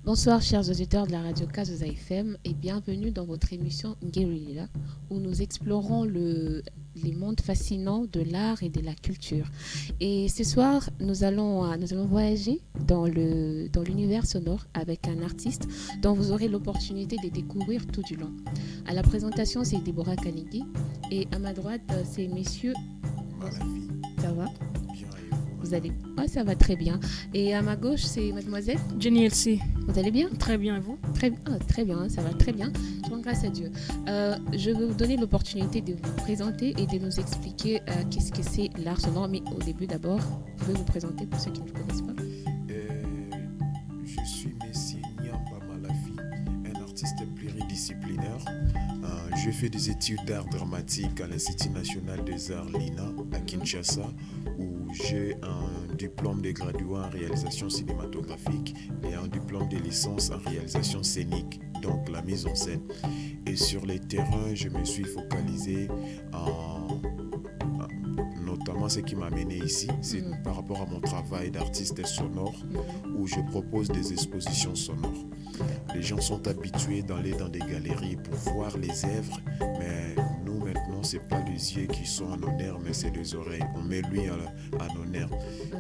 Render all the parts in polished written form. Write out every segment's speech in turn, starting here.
Bonsoir chers auditeurs de la radio Kazuza FM et bienvenue dans votre émission Guerrilla où nous explorons les mondes fascinants de l'art et de la culture. Et ce soir, nous allons voyager dans l'univers sonore avec un artiste dont vous aurez l'opportunité de découvrir tout du long. À la présentation, c'est Deborah Kanigi et à ma droite, c'est messieurs... Malafi. Ça va? Bien et vous? Vous allez... Ouais, ça va très bien. Et à ma gauche, c'est mademoiselle Jenny Elsie. Vous allez bien? Très bien, et vous? Très bien, ça va très bien. Je rends grâce à Dieu. Je vais vous donner l'opportunité de vous présenter et de nous expliquer qu'est-ce que c'est l'art sonore. Mais au début, d'abord, vous pouvez vous présenter pour ceux qui ne vous connaissent pas. Je suis Messi Nyamba Malafi, un artiste pluridisciplinaire. J'ai fait des études d'art dramatique à l'Institut national des arts LINA à Kinshasa, où j'ai un diplôme de graduat en réalisation cinématographique et un diplôme de licence en réalisation scénique, donc la mise en scène. Et sur les terrains, je me suis focalisé notamment ce qui m'a amené ici, c'est par rapport à mon travail d'artiste sonore où je propose des expositions sonores. Les gens sont habitués d'aller dans des galeries pour voir les œuvres, mais nous maintenant, ce n'est pas les yeux qui sont en honneur, mais c'est les oreilles. On met lui en honneur.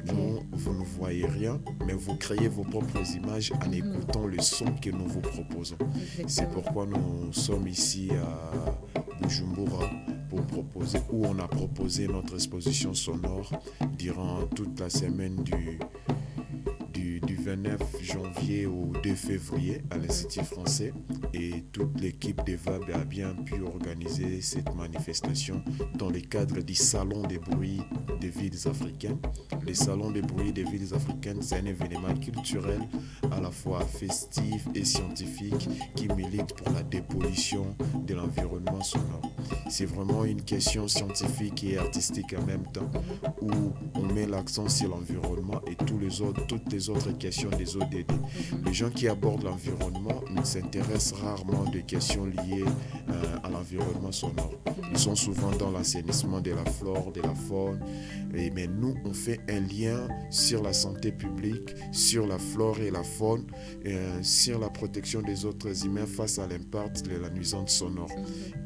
Nous, vous ne voyez rien, mais vous créez vos propres images en écoutant le son que nous vous proposons. C'est pourquoi nous sommes ici à Bujumbura pour proposer, où on a proposé notre exposition sonore durant toute la semaine du 29 janvier au 2 février à l'Institut français, et toute l'équipe d'EVAB a bien pu organiser cette manifestation dans le cadre du Salon des bruits des villes africaines. Le Salon des bruits des villes africaines, c'est un événement culturel à la fois festif et scientifique qui milite pour la dépollution de l'environnement sonore. C'est vraiment une question scientifique et artistique en même temps, où on met l'accent sur l'environnement et toutes les autres questions des ODD. Les gens qui abordent l'environnement ne s'intéressent rarement des questions liées à l'environnement sonore. Ils sont souvent dans l'assainissement de la flore, de la faune, mais nous, on fait un lien sur la santé publique, sur la flore et la faune, sur la protection des autres humains face à l'impact de la nuisance sonore.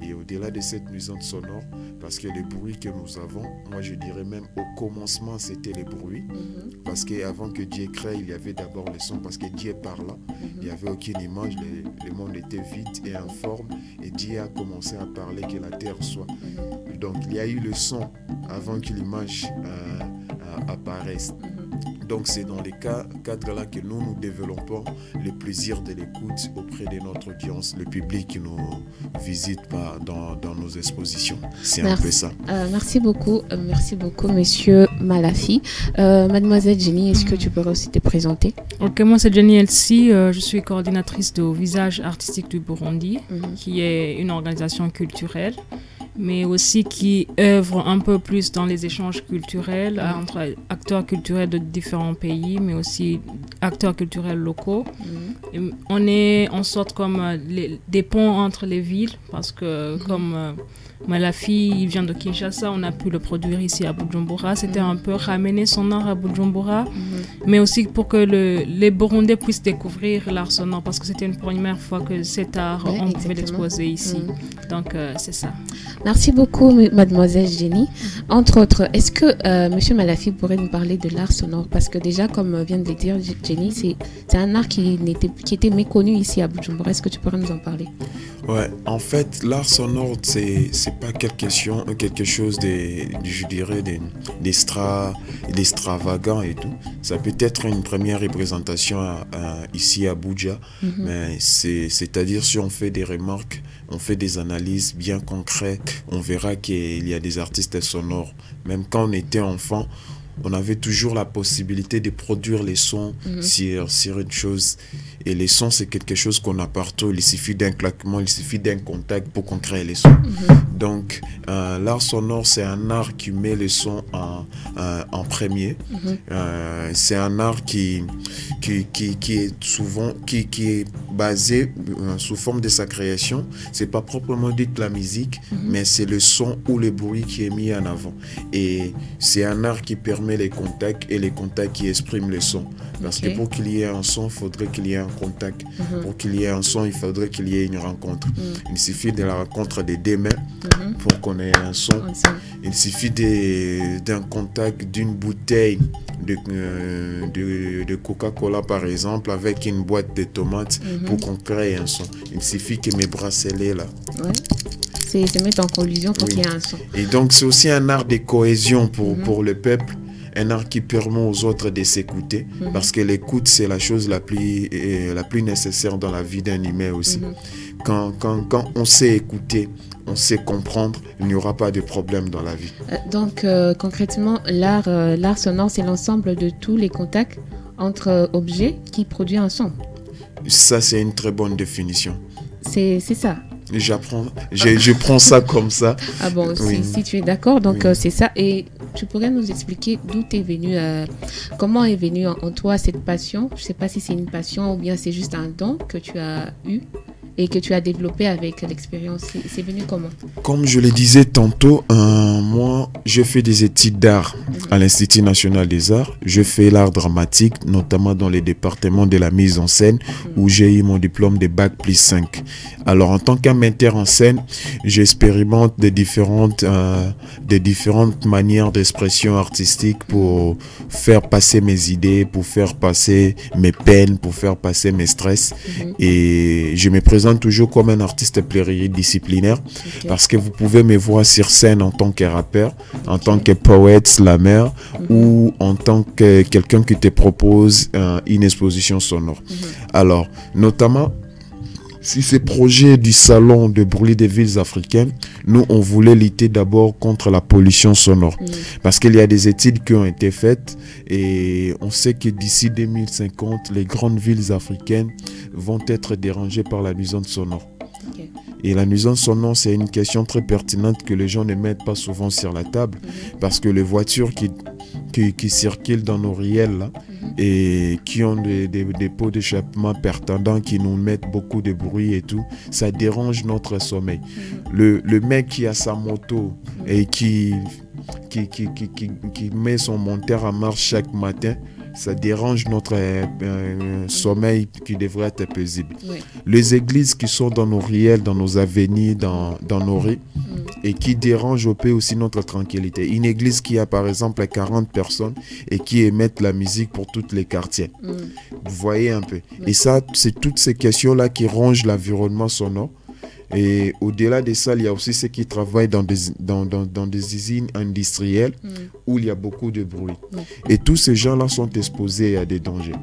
Et au-delà de cette nuisance sonore, parce que les bruits que nous avons, moi je dirais même au commencement c'était les bruits, parce qu'avant que Dieu crée, il y avait d'abord le son, parce que Dieu parla, il n'y avait aucune image, le monde était vide et informe, et Dieu a commencé à parler que la terre soit. Donc il y a eu le son avant que l'image apparaisse. Donc c'est dans les cadres-là que nous développons le plaisir de l'écoute auprès de notre audience, le public qui nous visite dans nos expositions. C'est un peu ça. Merci beaucoup, monsieur Malafi. Mademoiselle Jenny, est-ce que tu pourrais aussi te présenter? Ok, moi c'est Jenny Elsie, je suis coordinatrice de Visage Artistique du Burundi, qui est une organisation culturelle, mais aussi qui œuvre un peu plus dans les échanges culturels entre acteurs culturels de différents pays, mais aussi acteurs culturels locaux. Et on est en sorte comme des ponts entre les villes, parce que comme Malafi vient de Kinshasa, on a pu le produire ici à Bujumbura. C'était un peu ramener son art à Bujumbura, mais aussi pour que les Burundais puissent découvrir l'art sonore, parce que c'était une première fois que cet art, on pouvait l'exposer ici. Donc c'est ça. Merci beaucoup, mademoiselle Jenny. Entre autres, est-ce que monsieur Malafi pourrait nous parler de l'art sonore? Parce que déjà, comme vient de le dire Jenny, c'est un art qui était méconnu ici à Bujumbura. Est-ce que tu pourrais nous en parler? Ouais, en fait, l'art sonore, c'est pas quelque chose je dirais, d'extravagant et tout. Ça peut être une première représentation ici à Abuja, mais c'est-à-dire si on fait des remarques, on fait des analyses bien concrètes, on verra qu'il y a des artistes sonores. Même quand on était enfant, on avait toujours la possibilité de produire les sons sur une chose. Et les sons, c'est quelque chose qu'on a partout. Il suffit d'un claquement, il suffit d'un contact pour qu'on crée les sons. Donc, l'art sonore, c'est un art qui met le son en premier. C'est un art qui est souvent qui est basé sous forme de sa création. C'est pas proprement dit la musique, mais c'est le son ou le bruit qui est mis en avant. Et c'est un art qui permet les contacts et les contacts qui expriment le son. Parce que pour qu'il y ait un son, il faudrait qu'il y ait un contact. Pour qu'il y ait un son, il faudrait qu'il y ait une rencontre. Il suffit de la rencontre des deux mains pour qu'on ait un son. Il suffit d'un contact d'une bouteille de Coca-Cola par exemple avec une boîte de tomates pour qu'on crée un son. Il suffit que mes bracelets là. Ouais. C'est mettre en collision pour qu'il y ait un son. Et donc c'est aussi un art de cohésion pour le peuple. Un art qui permet aux autres de s'écouter parce que l'écoute c'est la chose la plus nécessaire dans la vie d'un humain aussi. Quand on sait écouter, on sait comprendre, il n'y aura pas de problème dans la vie. Donc concrètement, l'art sonore, c'est l'ensemble de tous les contacts entre objets qui produisent un son. Ça, c'est une très bonne définition. C'est ça. Je prends ça comme ça. Ah bon, oui. si tu es d'accord, donc c'est ça. Et tu pourrais nous expliquer d'où tu es venu, comment est venue en toi cette passion? Je ne sais pas si c'est une passion ou bien c'est juste un don que tu as eu et que tu as développé avec l'expérience. C'est venu comment? Comme je le disais tantôt, moi, je fais des études d'art à l'Institut national des arts. Je fais l'art dramatique, notamment dans les départements de la mise en scène, où j'ai eu mon diplôme de Bac plus 5. Alors, en tant qu'amateur en scène, j'expérimente des différentes manières d'expression artistique pour faire passer mes idées, pour faire passer mes peines, pour faire passer mes stress. Et je me présente toujours comme un artiste pluridisciplinaire parce que vous pouvez me voir sur scène en tant que rappeur, en tant que poète, slammer ou en tant que quelqu'un qui te propose une exposition sonore. Alors, notamment, si ces projets du salon de bruit des villes africaines, nous, on voulait lutter d'abord contre la pollution sonore. Parce qu'il y a des études qui ont été faites et on sait que d'ici 2050, les grandes villes africaines vont être dérangées par la nuisance sonore. Et la nuisance sonore, c'est une question très pertinente que les gens ne mettent pas souvent sur la table parce que les voitures qui circulent dans nos ruelles là, et qui ont des pots d'échappement pertendants qui nous mettent beaucoup de bruit et tout, ça dérange notre sommeil. Le mec qui a sa moto et qui met son moteur en marche chaque matin, ça dérange notre sommeil qui devrait être paisible. Les églises qui sont dans nos ruelles, dans nos avenues, dans nos rues, et qui dérangent au pays aussi notre tranquillité. Une église qui a par exemple 40 personnes et qui émettent la musique pour tous les quartiers. Vous voyez un peu. Et ça, c'est toutes ces questions-là qui rongent l'environnement sonore. Et au-delà de ça, il y a aussi ceux qui travaillent dans des usines industrielles où il y a beaucoup de bruit. Et tous ces gens-là sont exposés à des dangers.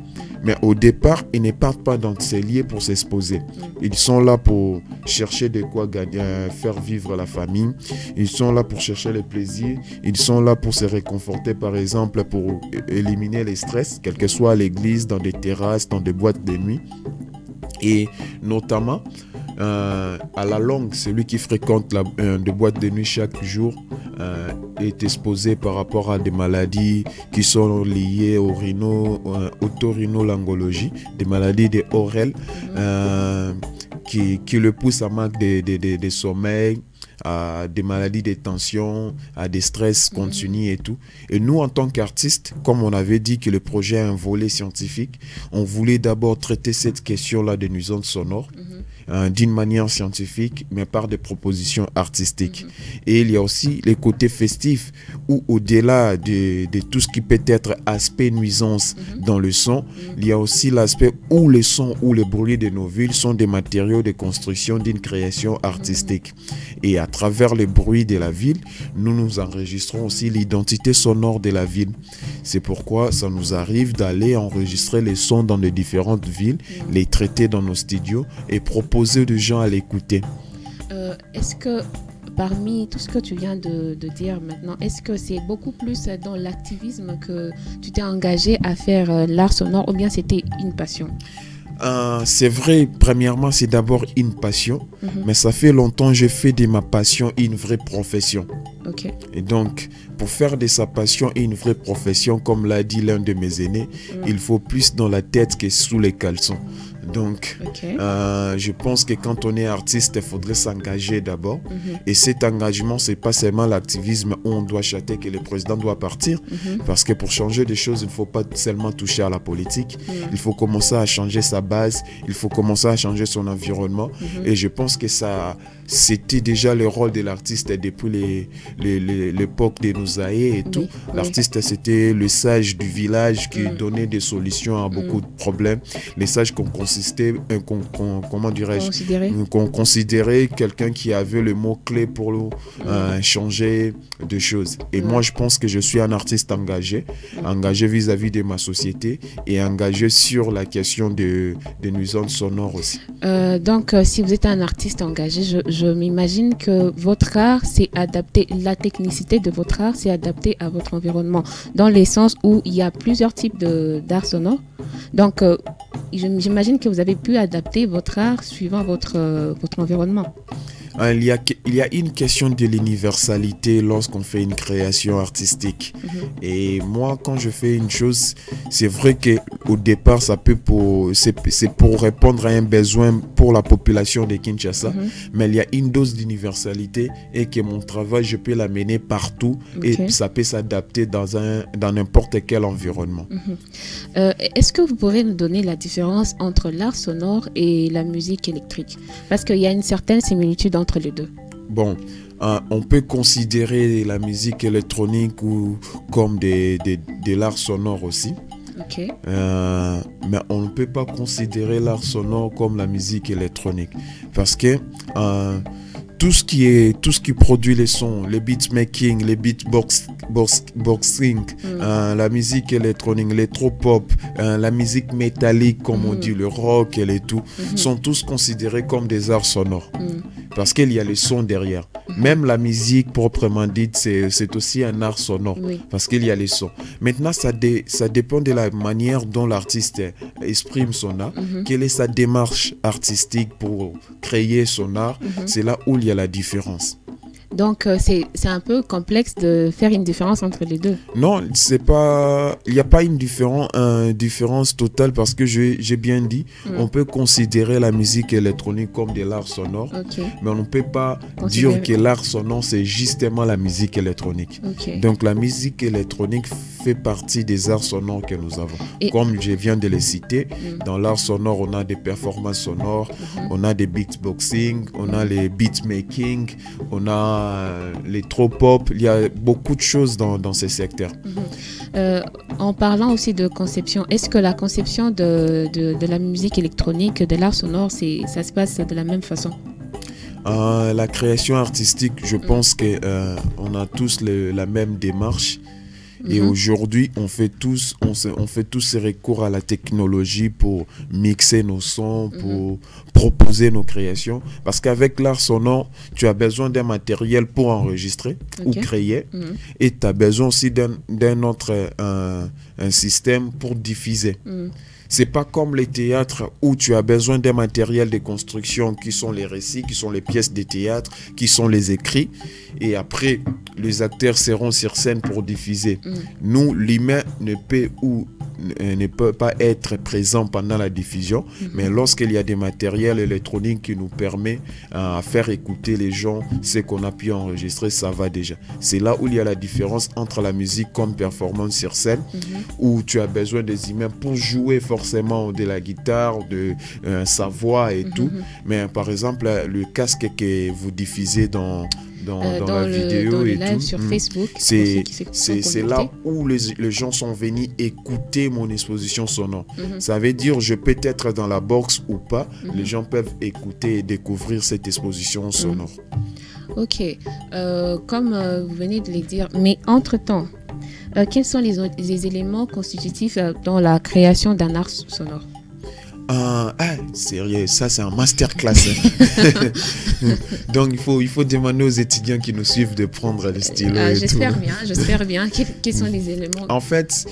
Mais au départ, ils ne partent pas dans ces lieux pour s'exposer. Ils sont là pour chercher de quoi gagner, faire vivre la famille. Ils sont là pour chercher le plaisir. Ils sont là pour se réconforter, par exemple, pour éliminer les stress, quel que soit à l'église, dans des terrasses, dans des boîtes de nuit. Et notamment, à la longue, celui qui fréquente des boîtes de nuit chaque jour est exposé par rapport à des maladies qui sont liées au otorhinolaryngologie, des maladies des oreilles qui le poussent à manque de sommeil, à des maladies de tension, à des stress continus et tout. Et nous, en tant qu'artistes, comme on avait dit que le projet a un volet scientifique, on voulait d'abord traiter cette question-là de nuisances sonores d'une manière scientifique, mais par des propositions artistiques. Et il y a aussi les côtés festifs, où au-delà de tout ce qui peut être aspect nuisance dans le son, il y a aussi l'aspect où les sons ou les bruits de nos villes sont des matériaux de construction d'une création artistique. Et à travers les bruits de la ville, nous enregistrons aussi l'identité sonore de la ville. C'est pourquoi ça nous arrive d'aller enregistrer les sons dans les différentes villes, les traiter dans nos studios et proposer aux gens à l'écouter. Est-ce que parmi tout ce que tu viens de dire maintenant, est-ce que c'est beaucoup plus dans l'activisme que tu t'es engagé à faire l'art sonore ou bien c'était une passion? C'est vrai, premièrement, c'est d'abord une passion, mais ça fait longtemps que je fais de ma passion une vraie profession. Ok. Et donc, pour faire de sa passion une vraie profession, comme l'a dit l'un de mes aînés, il faut plus dans la tête que sous les caleçons. Donc, je pense que quand on est artiste, il faudrait s'engager d'abord. Et cet engagement, c'est pas seulement l'activisme où on doit chanter que le président doit partir. Parce que pour changer des choses, il ne faut pas seulement toucher à la politique. Il faut commencer à changer sa base. Il faut commencer à changer son environnement. Et je pense que ça, c'était déjà le rôle de l'artiste depuis l'époque de nos aïeux et tout. L'artiste, c'était le sage du village qui donnait des solutions à beaucoup de problèmes. Les sages qu'on comment dirais-je, qu'on considérait quelqu'un qui avait le mot-clé pour changer de choses. Et moi, je pense que je suis un artiste engagé vis-à-vis de ma société et engagé sur la question des nuisances sonores aussi. Donc, si vous êtes un artiste engagé, je m'imagine que votre art, c'est adapté, la technicité de votre art, c'est adapté à votre environnement, dans le sens où il y a plusieurs types d'art sonore. Donc, j'imagine que vous avez pu adapter votre art suivant votre environnement. Il y a une question de l'universalité lorsqu'on fait une création artistique. Et moi, quand je fais une chose, c'est vrai qu'au départ, c'est pour répondre à un besoin pour la population de Kinshasa. Mais il y a une dose d'universalité et que mon travail, je peux l'amener partout et ça peut s'adapter dans n'importe quel environnement. Est-ce que vous pourrez nous donner la différence entre l'art sonore et la musique électrique? Parce qu'il y a une certaine similitude entre les deux. Bon, on peut considérer la musique électronique comme de l'art sonore aussi. Mais on ne peut pas considérer l'art sonore comme la musique électronique. Parce que tout ce qui produit les sons, les beatmaking, les beatboxing, la musique électronique, l'électropop, la musique métallique, comme on dit, le rock et tout, sont tous considérés comme des arts sonores. Parce qu'il y a les sons derrière. Même la musique proprement dite, c'est aussi un art sonore. Parce qu'il y a les sons. Maintenant, ça dépend de la manière dont l'artiste exprime son art. Quelle est sa démarche artistique pour créer son art. C'est là où il y a la différence. Donc, c'est un peu complexe de faire une différence entre les deux. Non, il n'y a pas une différence totale parce que j'ai bien dit, on peut considérer la musique électronique comme de l'art sonore, mais on ne peut pas dire que l'art sonore, c'est justement la musique électronique. Donc, la musique électronique fait partie des arts sonores que nous avons. Comme je viens de les citer, dans l'art sonore, on a des performances sonores, on a des beatboxing, on a les beatmaking, on a les trop-pop, il y a beaucoup de choses dans ces secteurs. En parlant aussi de conception, est-ce que la conception de la musique électronique, de l'art sonore, ça se passe de la même façon? La création artistique, je pense qu'on a tous la même démarche. Et aujourd'hui, on fait tous ces recours à la technologie pour mixer nos sons, pour proposer nos créations. Parce qu'avec l'art sonore, tu as besoin d'un matériel pour enregistrer ou créer. Et tu as besoin aussi d'un autre un système pour diffuser. C'est pas comme les théâtres où tu as besoin d'un matériel de construction qui sont les récits, qui sont les pièces de théâtre, qui sont les écrits. Et après, les acteurs seront sur scène pour diffuser. Nous, l'humain ne peut pas être présent pendant la diffusion, mais lorsqu'il y a des matériels électroniques qui nous permettent à faire écouter les gens ce qu'on a pu enregistrer, ça va déjà. C'est là où il y a la différence entre la musique comme performance sur scène, où tu as besoin des humains pour jouer forcément de la guitare, de sa voix et tout. Mais par exemple, le casque que vous diffusez dans la vidéo dans le et live tout, sur Facebook, c'est là où les gens sont venus écouter mon exposition sonore. Ça veut dire je peux être dans la box ou pas, les gens peuvent écouter et découvrir cette exposition sonore. Ok, comme vous venez de le dire, mais entre-temps, quels sont les éléments constitutifs dans la création d'un art sonore? Sérieux, ça c'est un masterclass. Donc il faut demander aux étudiants qui nous suivent de prendre le stylo. J'espère bien. Quels sont les éléments? En fait,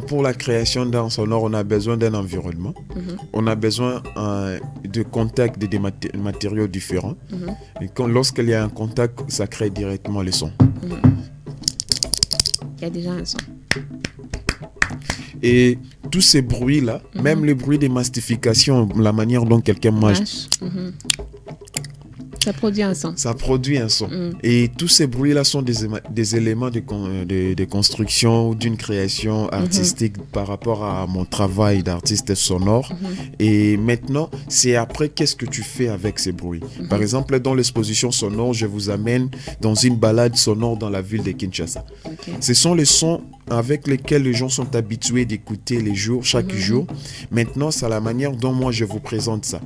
pour la création d'un sonore, on a besoin d'un environnement. On a besoin de contact des matériaux différents. Et lorsqu'il y a un contact, ça crée directement le son. Il y a déjà un son. Et tous ces bruits-là, même le bruit des mastifications, la manière dont quelqu'un mâche, ça produit un son. Ça produit un son. Et tous ces bruits-là sont des éléments de construction ou d'une création artistique par rapport à mon travail d'artiste sonore. Et maintenant, c'est après, qu'est-ce que tu fais avec ces bruits? Par exemple, dans l'exposition sonore, je vous amène dans une balade sonore dans la ville de Kinshasa. Ce sont les sons avec lesquels les gens sont habitués d'écouter chaque jour. Maintenant, c'est la manière dont moi je vous présente ça.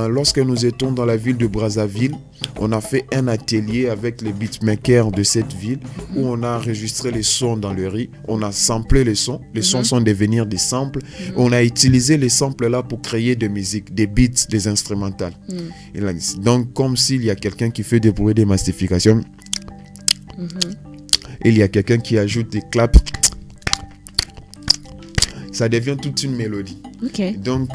Lorsque nous étions dans la ville de Brazzaville, on a fait un atelier avec les beatmakers de cette ville où on a enregistré les sons dans le riz, on a samplé les sons. Les sons sont devenus des samples. On a utilisé les samples là pour créer des musiques, des beats, des instrumentales. Donc, comme s'il y a quelqu'un qui fait des bruits de mastification, il y a quelqu'un qui ajoute des claps, ça devient toute une mélodie. Donc,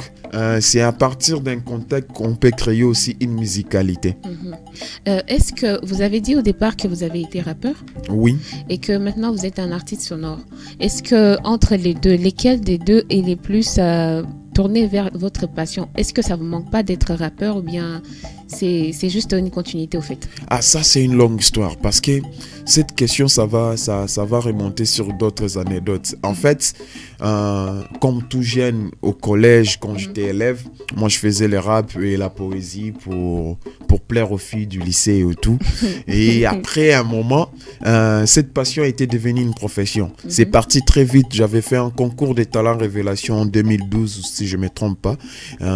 c'est à partir d'un contact qu'on peut créer aussi une musicalité. Est-ce que vous avez dit au départ que vous avez été rappeur? Oui. Et que maintenant vous êtes un artiste sonore. Est-ce que entre les deux, lesquels des deux est les plus tourné vers votre passion? Est-ce que ça vous manque pas d'être rappeur ou bien c'est juste une continuité au fait? Ça c'est une longue histoire parce que cette question ça va remonter sur d'autres anecdotes. En fait, comme tout jeune au collège, quand j'étais élève, moi je faisais le rap et la poésie pour plaire aux filles du lycée et tout. Et après un moment, cette passion était devenue une profession. C'est parti très vite. J'avais fait un concours des talents révélation en 2012, si je ne me trompe pas.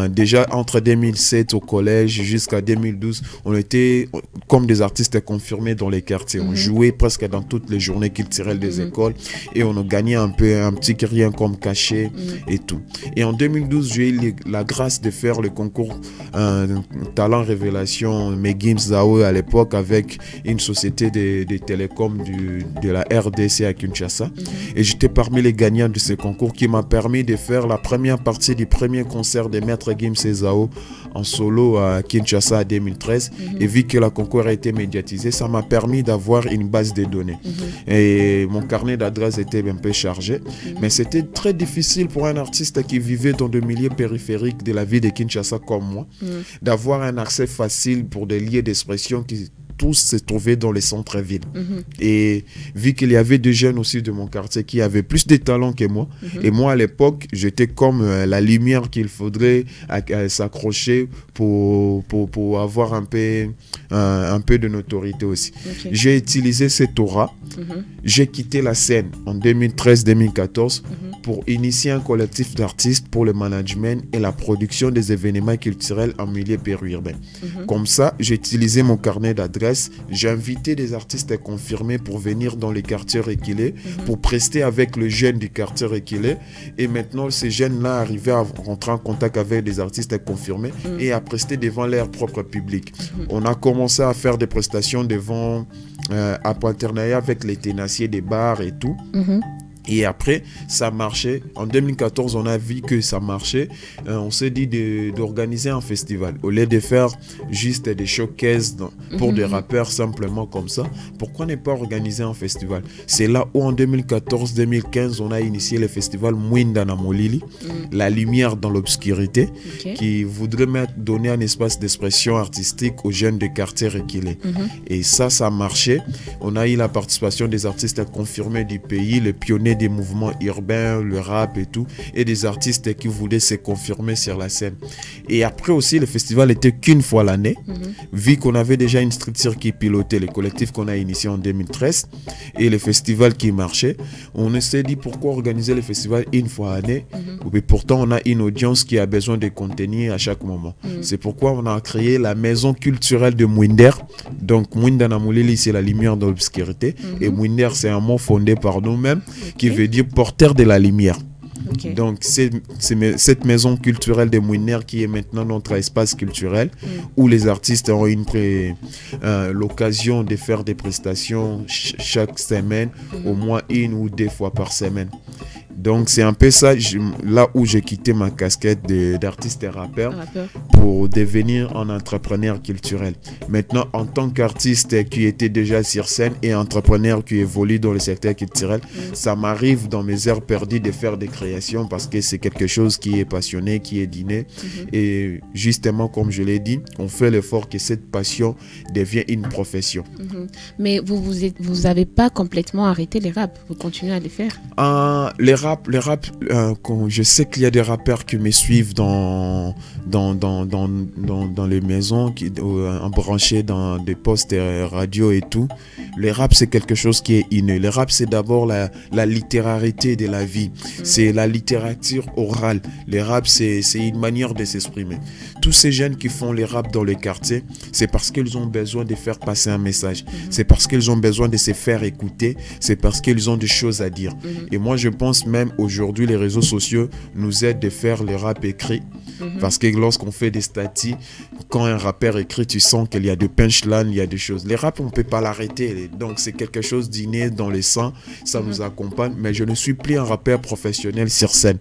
Déjà entre 2007 au collège jusqu'à 2012, on était comme des artistes confirmés dans les quartiers. On jouait presque dans toutes les journées culturelles des écoles et on a gagné un petit rien comme cachet et tout. Et en 2012, j'ai eu la grâce de faire le concours talent révélation Megims Zao à l'époque avec une société de télécom de la RDC à Kinshasa. Et j'étais parmi les gagnants de ce concours qui m'a permis de faire la première partie du premier concert de Maître Gims Zao en solo à Kinshasa en 2013. Et vu que le concours a été médiatisé, ça m'a permis d'avoir une base de données. Et mon carnet d'adresses était un peu chargé. Mais c'était très difficile pour un artiste qui vivait dans le milieu périphérique de la ville de Kinshasa comme moi, d'avoir un accès facile pour des lieux d'expression qui tous se trouvaient dans les centres-villes. Et vu qu'il y avait des jeunes aussi de mon quartier qui avaient plus de talent que moi, et moi à l'époque, j'étais comme la lumière qu'il faudrait s'accrocher pour avoir un peu de notoriété aussi. J'ai utilisé cette aura. J'ai quitté la scène en 2013-2014 pour initier un collectif d'artistes pour le management et la production des événements culturels en milieu périurbain. Comme ça, j'ai utilisé mon carnet d'adresses. J'ai invité des artistes confirmés pour venir dans les quartiers reculés, pour prester avec les jeunes du quartier reculé. Et maintenant, ces jeunes-là arrivaient à rentrer en contact avec des artistes confirmés et à prester devant leur propre public. On a commencé à faire des prestations devant, à partenariat avec les tenanciers des bars et tout. Et après, ça marchait. En 2014, on a vu que ça marchait. On s'est dit d'organiser un festival. Au lieu de faire juste des showcases pour des rappeurs simplement comme ça, pourquoi ne pas organiser un festival? C'est là où en 2014-2015, on a initié le festival Mwinda na Molili, la lumière dans l'obscurité, qui voudrait donner un espace d'expression artistique aux jeunes des quartiers reculés. Et ça marchait. On a eu la participation des artistes confirmés du pays, les pionniers des mouvements urbains, le rap et tout, et des artistes qui voulaient se confirmer sur la scène. Et après aussi, le festival était qu'une fois l'année, vu qu'on avait déjà une structure qui pilotait le collectif qu'on a initié en 2013 et le festival qui marchait. On s'est dit pourquoi organiser le festival une fois l'année, et pourtant on a une audience qui a besoin de contenu à chaque moment. C'est pourquoi on a créé la maison culturelle de Mwinder. Donc Mwinda na Molili, c'est la lumière dans l'obscurité, et Mwinder, c'est un mot fondé par nous-mêmes qui veut dire porteur de la lumière. Okay. Donc, cette maison culturelle des Mouinères qui est maintenant notre espace culturel où les artistes ont l'occasion de faire des prestations chaque semaine, au moins 1 ou 2 fois par semaine. Donc c'est un peu ça, là où j'ai quitté ma casquette d'artiste et rappeur pour devenir un entrepreneur culturel. Maintenant, en tant qu'artiste qui était déjà sur scène et entrepreneur qui évolue dans le secteur culturel, ça m'arrive dans mes heures perdues de faire des créations parce que c'est quelque chose qui est passionné, qui est dîné. Et justement, comme je l'ai dit, on fait l'effort que cette passion devienne une profession. Mais vous n'avez pas complètement arrêté les raps, vous continuez à les faire? Les rap, je sais qu'il y a des rappeurs qui me suivent dans les maisons, branchés dans des postes radio et tout. Les rap, c'est quelque chose qui est inné. Les rap, c'est d'abord la littérarité de la vie. C'est la littérature orale. Les rap, c'est une manière de s'exprimer. Tous ces jeunes qui font les rap dans les quartiers, c'est parce qu'ils ont besoin de faire passer un message. C'est parce qu'ils ont besoin de se faire écouter. C'est parce qu'ils ont des choses à dire. Et moi, je pense même aujourd'hui, les réseaux sociaux nous aident de faire les rap écrits. Parce que lorsqu'on fait des statuts, quand un rappeur écrit, tu sens qu'il y a des punchlines, il y a des choses. Les rap, on ne peut pas l'arrêter. Donc, c'est quelque chose d'inné dans les sangs. Ça nous accompagne. Mais je ne suis plus un rappeur professionnel sur scène.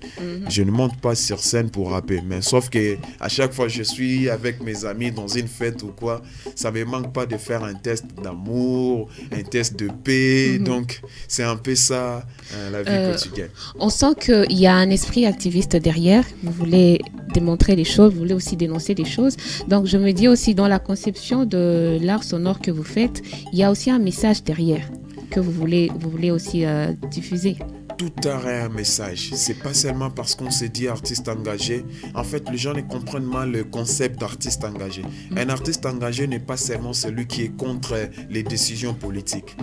Je ne monte pas sur scène pour rapper. Mais sauf qu'à chaque fois que je suis avec mes amis dans une fête ou quoi, ça ne me manque pas de faire un test d'amour, un test de paix. Donc, c'est un peu ça, la vie quotidienne. On sent qu'il y a un esprit activiste derrière. Vous voulez démontrer les choses, vous voulez aussi dénoncer les choses. Donc, je me dis aussi, dans la conception de l'art sonore que vous faites, il y a aussi un message derrière que vous voulez aussi diffuser. Tout art a un message. C'est pas seulement parce qu'on se dit artiste engagé. En fait, les gens ne comprennent mal le concept d'artiste engagé. Un artiste engagé n'est pas seulement celui qui est contre les décisions politiques.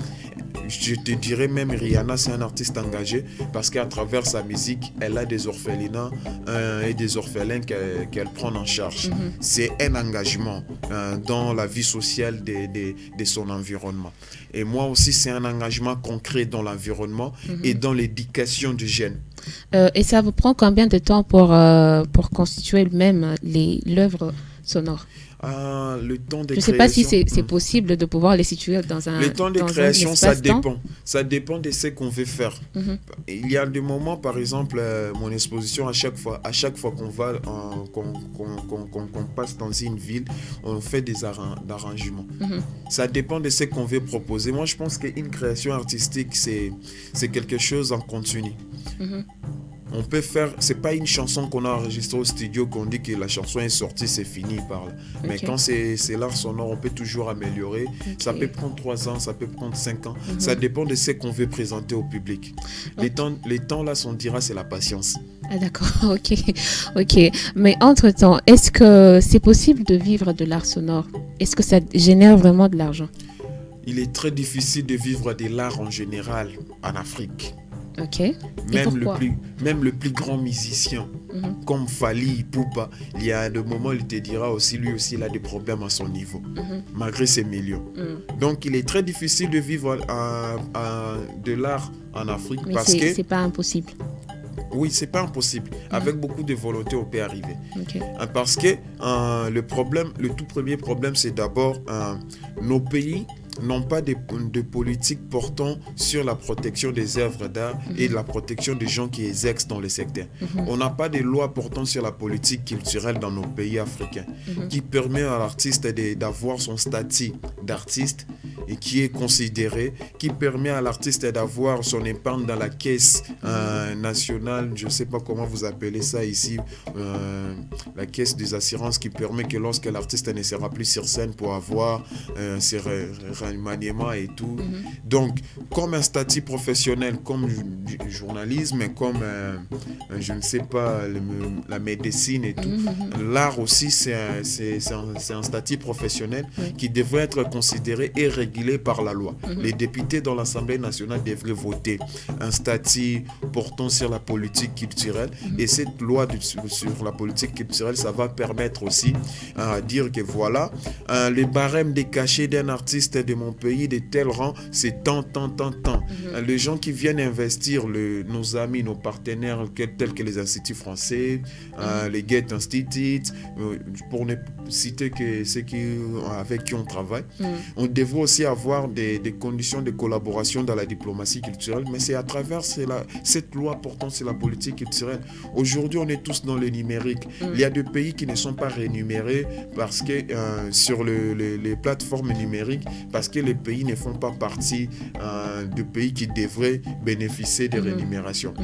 Je te dirais même Rihanna, c'est un artiste engagé parce qu'à travers sa musique, elle a des orphelinats et des orphelins qu'elle prend en charge. C'est un engagement dans la vie sociale de son environnement. Et moi aussi, c'est un engagement concret dans l'environnement et dans l'éducation du jeune. Et ça vous prend combien de temps pour constituer même l'œuvre sonore? Le temps de je ne sais pas si c'est possible de pouvoir les situer dans un Le temps de création, ça dépend. Ça dépend de ce qu'on veut faire. Il y a des moments, par exemple, mon exposition, à chaque fois qu'on va, qu'on passe dans une ville, on fait des arrangements. Ça dépend de ce qu'on veut proposer. Moi, je pense qu'une création artistique, c'est quelque chose en continu. On peut faire, c'est pas une chanson qu'on a enregistrée au studio qu'on dit que la chanson est sortie, c'est fini par là. Mais quand c'est l'art sonore, on peut toujours améliorer. Ça peut prendre 3 ans, ça peut prendre 5 ans. Ça dépend de ce qu'on veut présenter au public. Les temps là, on dira, c'est la patience. Ah d'accord, ok. Mais entre-temps, est-ce que c'est possible de vivre de l'art sonore? Est-ce que ça génère vraiment de l'argent? Il est très difficile de vivre de l'art en général en Afrique. Ok. Même le plus grand musicien, comme Fally Ipupa, il y a des moments où il te dira aussi, lui aussi, il a des problèmes à son niveau, malgré ses millions. Donc, il est très difficile de vivre de l'art en Afrique. Mais c'est pas impossible. Oui, c'est pas impossible. Avec beaucoup de volonté, on peut arriver. Parce que le tout premier problème, c'est d'abord nos pays n'ont pas de politique portant sur la protection des œuvres d'art et la protection des gens qui exercent dans le secteur. On n'a pas de loi portant sur la politique culturelle dans nos pays africains qui permet à l'artiste d'avoir son statut d'artiste et qui est considéré, qui permet à l'artiste d'avoir son épargne dans la caisse nationale, je ne sais pas comment vous appelez ça ici, la caisse des assurances qui permet que lorsque l'artiste ne sera plus sur scène pour avoir ses remaniements et tout. Donc, comme un statut professionnel, comme du journalisme, comme, je ne sais pas, la médecine et tout, l'art aussi, c'est un statut professionnel qui devrait être considéré et régulé par la loi. Les députés dans l'Assemblée nationale devraient voter un statut portant sur la politique culturelle et cette loi sur la politique culturelle, ça va permettre aussi à dire que voilà, les barèmes des cachets d'un artiste de mon pays de tel rang, c'est tant. Les gens qui viennent investir, nos amis, nos partenaires, tels que les instituts français, les Goethe Institute, pour ne citer que ceux avec qui on travaille, on devrait aussi avoir des conditions de collaboration dans la diplomatie culturelle, mais c'est à travers cette loi portant sur la politique culturelle. Aujourd'hui, on est tous dans le numérique. Il y a des pays qui ne sont pas rémunérés parce que sur les plateformes numériques, parce que les pays ne font pas partie de pays qui devraient bénéficier des rémunérations.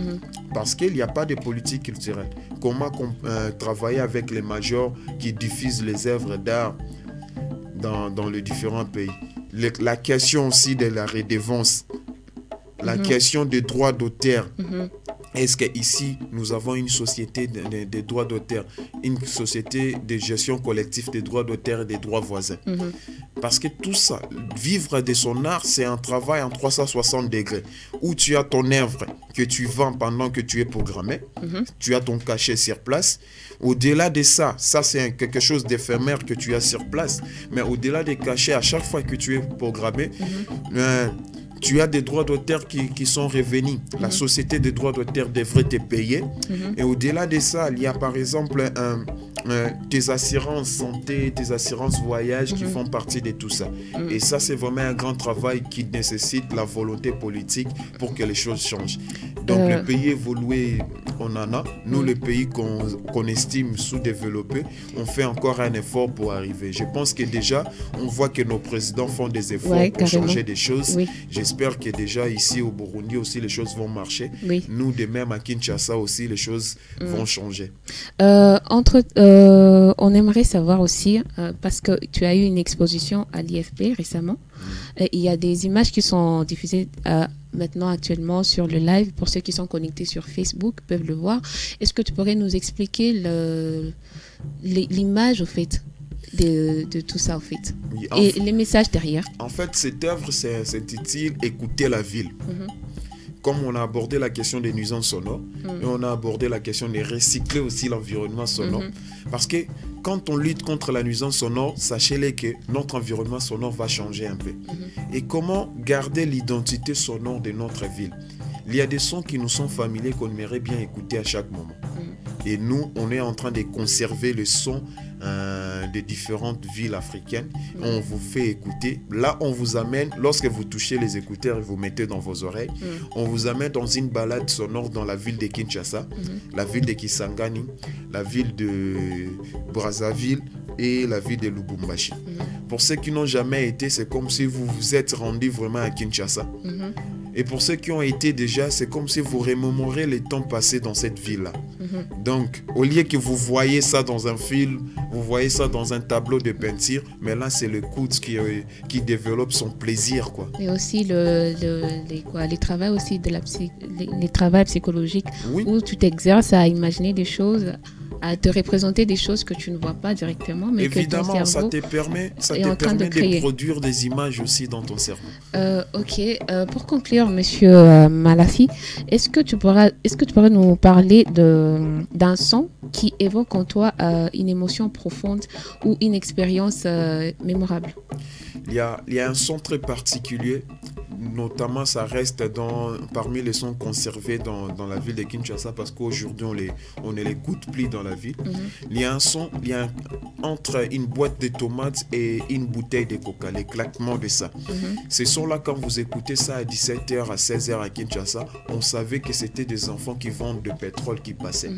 Parce qu'il n'y a pas de politique culturelle. Comment travailler avec les majors qui diffusent les œuvres d'art dans les différents pays. La question aussi de la redevance, la question des droits d'auteur. Est-ce qu'ici, nous avons une société de droits d'auteur, une société de gestion collective des droits d'auteur et des droits voisins? Parce que tout ça, vivre de son art, c'est un travail en 360 degrés, où tu as ton œuvre que tu vends pendant que tu es programmé, tu as ton cachet sur place. Au-delà de ça, c'est quelque chose d'éphémère que tu as sur place, mais au-delà des cachets, à chaque fois que tu es programmé, tu as des droits d'auteur qui sont revenus. La société des droits d'auteur devrait te payer. Et au-delà de ça, il y a par exemple tes assurances santé, tes assurances voyage qui font partie de tout ça. Et ça, c'est vraiment un grand travail qui nécessite la volonté politique pour que les choses changent. Donc, le pays évolué, on en a. Nous, le pays qu'on estime sous-développé, on fait encore un effort pour arriver. Je pense que déjà, on voit que nos présidents font des efforts pour changer des choses. J'espère que déjà ici au Burundi aussi, les choses vont marcher. Nous, de même à Kinshasa aussi, les choses vont changer. On aimerait savoir aussi, parce que tu as eu une exposition à l'IFP récemment, il y a des images qui sont diffusées maintenant actuellement sur le live. Pour ceux qui sont connectés sur Facebook peuvent le voir. Est-ce que tu pourrais nous expliquer l'image au fait de tout ça au fait et les messages derrière? En fait, cette œuvre s'intitule « Écouter la ville ». Comme on a abordé la question des nuisances sonores, et on a abordé la question de recycler aussi l'environnement sonore. Parce que quand on lutte contre la nuisance sonore, sachez-le que notre environnement sonore va changer un peu. Et comment garder l'identité sonore de notre ville? Il y a des sons qui nous sont familiers qu'on aimerait bien écouter à chaque moment. Et nous, on est en train de conserver le son des différentes villes africaines. On vous fait écouter. Là, on vous amène, lorsque vous touchez les écouteurs et vous mettez dans vos oreilles, on vous amène dans une balade sonore dans la ville de Kinshasa, la ville de Kisangani, la ville de Brazzaville et la ville de Lubumbashi. Pour ceux qui n'ont jamais été, c'est comme si vous vous êtes rendu vraiment à Kinshasa. Et pour ceux qui ont été déjà, c'est comme si vous remémorez les temps passés dans cette ville-là. Donc, au lieu que vous voyez ça dans un film, vous voyez ça dans un tableau de peinture, mais là, c'est le coude qui développe son plaisir, quoi. Et aussi les travaux aussi les travaux psychologiques, où tu t'exerces à imaginer des choses, à te représenter des choses que tu ne vois pas directement, mais évidemment, que ton cerveau ça te permet de produire des images aussi dans ton cerveau. Pour conclure, Monsieur Malafi, est-ce que tu pourrais nous parler d'un son qui évoque en toi une émotion profonde ou une expérience mémorable? Il y a un son très particulier. Notamment, ça reste parmi les sons conservés dans la ville de Kinshasa, parce qu'aujourd'hui, on ne l'écoute plus dans la ville. Il y a un son, entre une boîte de tomates et une bouteille de coca, l'éclatement de ça. Ce son-là, quand vous écoutez ça à 17h, à 16h à Kinshasa, on savait que c'était des enfants qui vendent de pétrole qui passaient.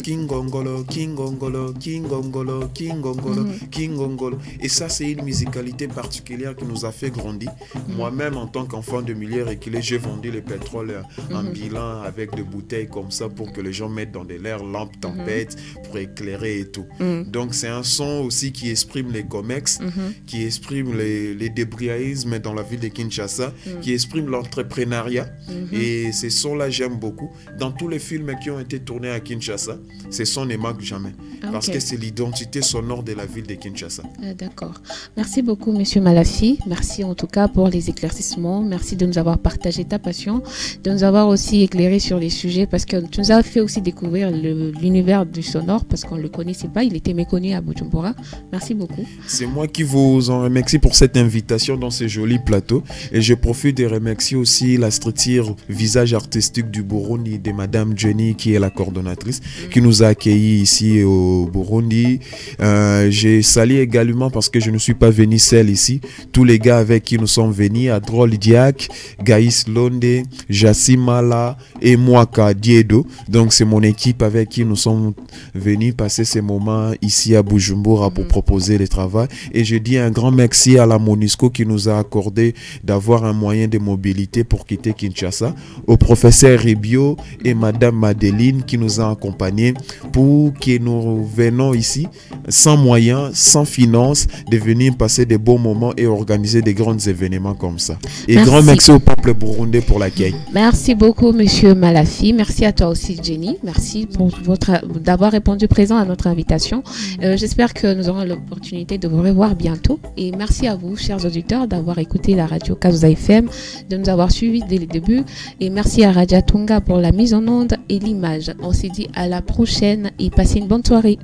Kingongolo, Kingongolo, Kingongolo, Kingongolo, Kingongolo. Et ça, c'est une musicalité particulière qui nous a fait grandir. Moi-même, en tant qu'enfant de milieu reculé, j'ai vendu le pétrole en bilan avec des bouteilles comme ça pour que les gens mettent dans de l'air, lampes, tempêtes, pour éclairer et tout. Donc c'est un son aussi qui exprime les comex, qui exprime les débriaïsmes dans la ville de Kinshasa, qui exprime l'entrepreneuriat. Et ces sons-là, j'aime beaucoup. Dans tous les films qui ont été tournés à Kinshasa, ces sons ne manquent jamais. Parce que c'est l'identité sonore de la ville de Kinshasa. D'accord. Merci beaucoup, Monsieur Malafi. Merci en tout cas pour les éclaircissements infiniment. Merci de nous avoir partagé ta passion, de nous avoir aussi éclairé sur les sujets, parce que tu nous as fait aussi découvrir l'univers du sonore, parce qu'on ne le connaissait pas, il était méconnu à Bujumbura. Merci beaucoup. C'est moi qui vous en remercie pour cette invitation dans ce joli plateau, et je profite de remercier aussi la structure Visage Artistique du Burundi de Madame Jenny, qui est la coordonnatrice, qui nous a accueillis ici au Burundi. Je salue également, parce que je ne suis pas venu seul ici, tous les gars avec qui nous sommes venus, Adrol Diak, Gaïs Londe, Jassimala et Mwaka Diedo. Donc c'est mon équipe avec qui nous sommes venus passer ces moments ici à Bujumbura pour proposer le travail. Et je dis un grand merci à la MONUSCO qui nous a accordé d'avoir un moyen de mobilité pour quitter Kinshasa, au professeur Ribio et Madame Madeleine qui nous a accompagnés pour que nous venons ici sans moyens, sans finances, de venir passer des bons moments et organiser des grands événements comme ça. Et grand merci au peuple burundais pour l'accueil. Merci beaucoup, Monsieur Malafi. Merci à toi aussi, Jenny. Merci pour d'avoir répondu présent à notre invitation. J'espère que nous aurons l'opportunité de vous revoir bientôt. Et merci à vous, chers auditeurs, d'avoir écouté la radio Kazusa FM, de nous avoir suivis dès le début. Et merci à Radia Tunga pour la mise en onde et l'image. On se dit à la prochaine et passez une bonne soirée.